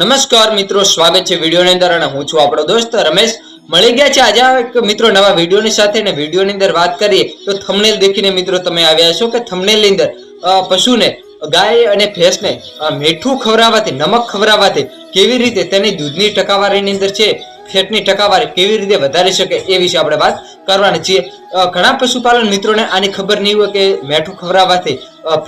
નમસ્કાર મિત્રો, સ્વાગત છે વિડીયોની અંદર અને હું છું આપણો દોસ્ત રમેશ. મળી ગયા છે આજે એક મિત્રો નવા વિડીયોની સાથે ને વિડીયોની અંદર વાત કરીએ તો થંબનેલ દેખીને મિત્રો તમે આવ્યા છો કે થંબનેલની અંદર પશુને ગાય અને ભેંસને મીઠું ખવડાવવાથી, નમક ખવડાવવાથી કેવી રીતે તેની દૂધની ટકાવારીની અંદર છે ફેટની ટકાવારી કેવી રીતે વધારી શકે એ વિશે આપણે વાત કરવાની છીએ. ઘણા પશુપાલન મિત્રોને આની ખબર નહીં હોય કે મીઠું ખવડાવવાથી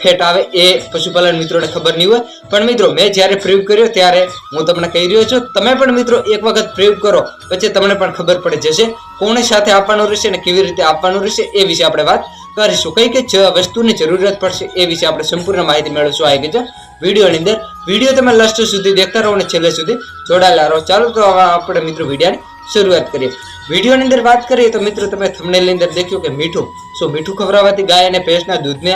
ફેટ આવે, એ પશુપાલન મિત્રોને ખબર નહીં હોય. પણ મિત્રો મેં જ્યારે પ્રયોગ કર્યો ત્યારે હું તમને કહી રહ્યો છું, તમે પણ મિત્રો એક વખત પ્રયોગ કરો પછી તમને પણ ખબર પડી જશે કોની સાથે આપવાનું રહેશે અને કેવી રીતે આપવાનું રહેશે એ વિશે આપણે વાત કરીશું. કઈ કઈ વસ્તુની જરૂરત પડશે એ વિશે આપણે સંપૂર્ણ માહિતી મેળવશું આ કે વિડીયોની અંદર. વિડીયો તમે લાસ્ટ સુધી દેખતા રહો અને છેલ્લે સુધી જોડાયેલા રહો. ચાલો તો આપણે મિત્રો વિડીયોની શરૂઆત કરીએ. વિડીયોની અંદર વાત કરીએ તો મિત્રો તમે થંબનેલની અંદર દેખ્યું કે મીઠું ખવડાવવાથી ગાય અને ભેંસના દૂધને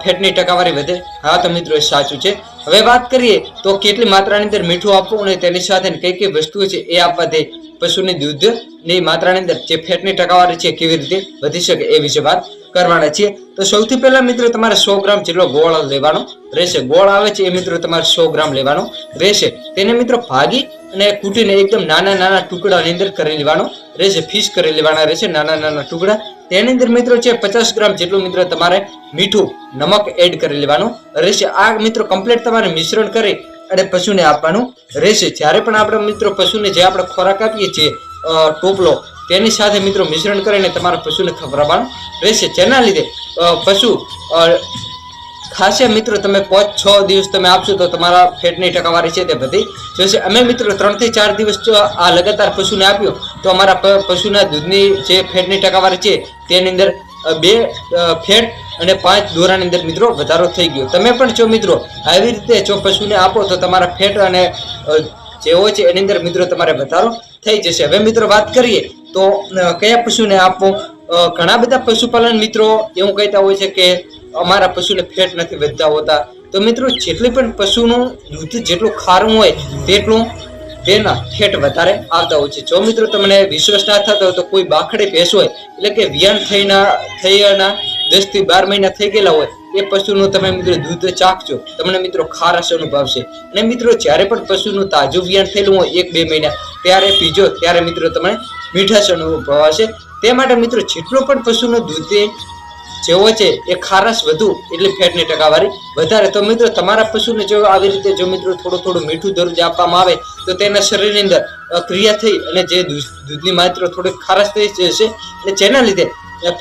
ફેટની ટકાવારી વધે. હા તો મિત્રો એ સાચું છે. હવે વાત કરીએ તો કેટલી માત્રાની અંદર મીઠું આપવું અને તેની સાથે કઈ કઈ વસ્તુઓ છે એ આપવાથી પશુની દૂધની માત્રાની અંદર જે ફેટની ટકાવારી છે કેવી રીતે વધી શકે એ વિશે વાત કરવાના છીએ. તો સૌથી પહેલા મિત્રો તમારે 100 ગ્રામ જેટલો ગોળ લેવાનો રહેશે. ગોળ આવે છે એ મિત્રો તમારે 100 ગ્રામ લેવાનો રહેશે. તેને મિત્રો ભાગી અને કૂટીને એકદમ નાના નાના ટુકડાની અંદર કરી લેવાનો રહેશે. ફીસ કરી લેવાના રહેશે નાના નાના ટુકડા. તેની અંદર મિત્રો છે 50 ગ્રામ જેટલું મિત્રો તમારે મીઠું, નમક એડ કરી લેવાનું રહેશે. આ મિત્રો કમ્પ્લીટ તમારે મિશ્રણ કરી અને પશુને આપવાનું રહેશે. જ્યારે પણ આપણે મિત્રો પશુને જે આપણે ખોરાક આપીએ છીએ ટોપલો, તેની સાથે મિત્રો મિશ્રણ કરીને તમારા પશુને ખવડાવવાનું રહેશે. જેના લીધે પશુ ખાસે મિત્રો તમે 5-6 દિવસ તમે આપશો તો તમારા ફેટની ટકાવારી છે તે વધી જશે. અમે મિત્રો 3 થી 4 દિવસ આ લગાતાર પશુને આપ્યો તો અમારા પશુના દૂધની જે ફેટની ટકાવારી છે તેની અંદર 2 ફેટ અને 5 દોરાની અંદર મિત્રો વધારો થઈ ગયો. તમે પણ જો મિત્રો આવી રીતે જો પશુને આપો તો તમારા ફેટ અને જે હોય છે એની અંદર મિત્રો તમારે વધારો થઈ જશે. હવે મિત્રો વાત કરીએ તો કયા પશુને આપવો. ઘણા બધા પશુપાલન મિત્રો એવું કહેતા હોય છે કે અમારા પશુને ફેટ નથી વધતા હોતા. તો મિત્રો જેટલી પણ પશુનું દૂધ જેટલું ખારું હોય તેટલું તેના ફેટ વધારે આવતા હોય છે. જો મિત્રો તમને વિશ્વાસ ના થતો હોય તો કોઈ બાખડી ભેંસ હોય, એટલે કે વિયાણ થઈના 10 થી 12 મહિના થઈ ગયેલા હોય, એ પશુનું તમે મિત્રો દૂધ ચાખજો, તમને મિત્રો ખારશ અનુભવશે. અને મિત્રો જ્યારે પણ પશુનું તાજું વિયાણ થયેલું હોય 1-2 મહિના ત્યારે પીજો ત્યારે મિત્રો તમને મીઠાશ અનુભવાશે. તે માટે મિત્રો જેટલું પણ પશુનું દૂધ જેવો છે એ ખારશ વધુ એટલે ફેટની ટકાવારી વધારે. તો મિત્રો તમારા પશુને જો આવી રીતે જો મિત્રો થોડું મીઠું દરરોજ આપવામાં આવે તો તેના શરીરની અંદર ક્રિયા થઈ અને જે દૂધની માત્રા થોડીક ખારશ થઈ જશે અને જેના લીધે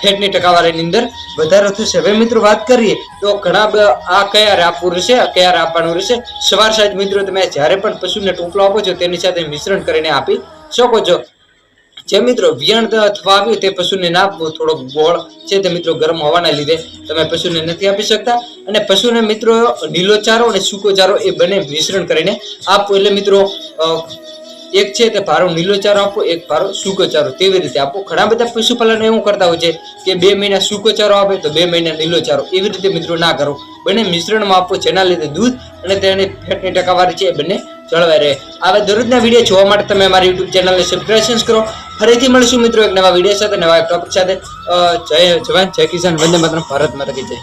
ફેટની ટકાવારીની અંદર વધારો થશે. હવે મિત્રો વાત કરીએ તો ઘણા આ ક્યારે આપવું રહેશે, ક્યારે આપવાનું રહેશે. સવાર સાંજ મિત્રો તમે જ્યારે પણ પશુને ટોપલો આપો છો તેની સાથે મિશ્રણ કરીને આપી શકો છો. જે મિત્રો વિયાણ થવા આવ્યું તે પશુને ના આપવો. થોડોક ગોળ છે તે મિત્રો ગરમ હોવાના લીધે તમે પશુને નથી આપી શકતા. અને પશુને મિત્રો લીલો ચારો અને સૂકો ચારો એ બંને મિશ્રણ કરીને આપવો. એટલે મિત્રો એક છે તે ભારો લીલો ચારો આપો, એક ભારો સૂકો ચારો, તેવી રીતે આપો. ઘણા બધા પશુપાલન એવું કરતા હોય છે કે 2 મહિના સૂકો ચારો આપે તો 2 મહિના લીલો ચારો, એવી રીતે મિત્રો ના કરો. બંને મિશ્રણમાં આપો, જેના લીધે દૂધ અને તેની ફેટની ટકાવારી છે એ બંને જળવાઈ રહે. આવા દરરોજના વિડીયો જોવા માટે તમે અમારી YouTube ચેનલને સબસ્ક્રાઇબ કરો. ફરીથી મળીશું મિત્રો એક નવા વિડીયો સાથે, નવા ટોપિક સાથે. જય જવાન, જય કિસાન, વંદે માતરમ, ભારત માતા કી જય.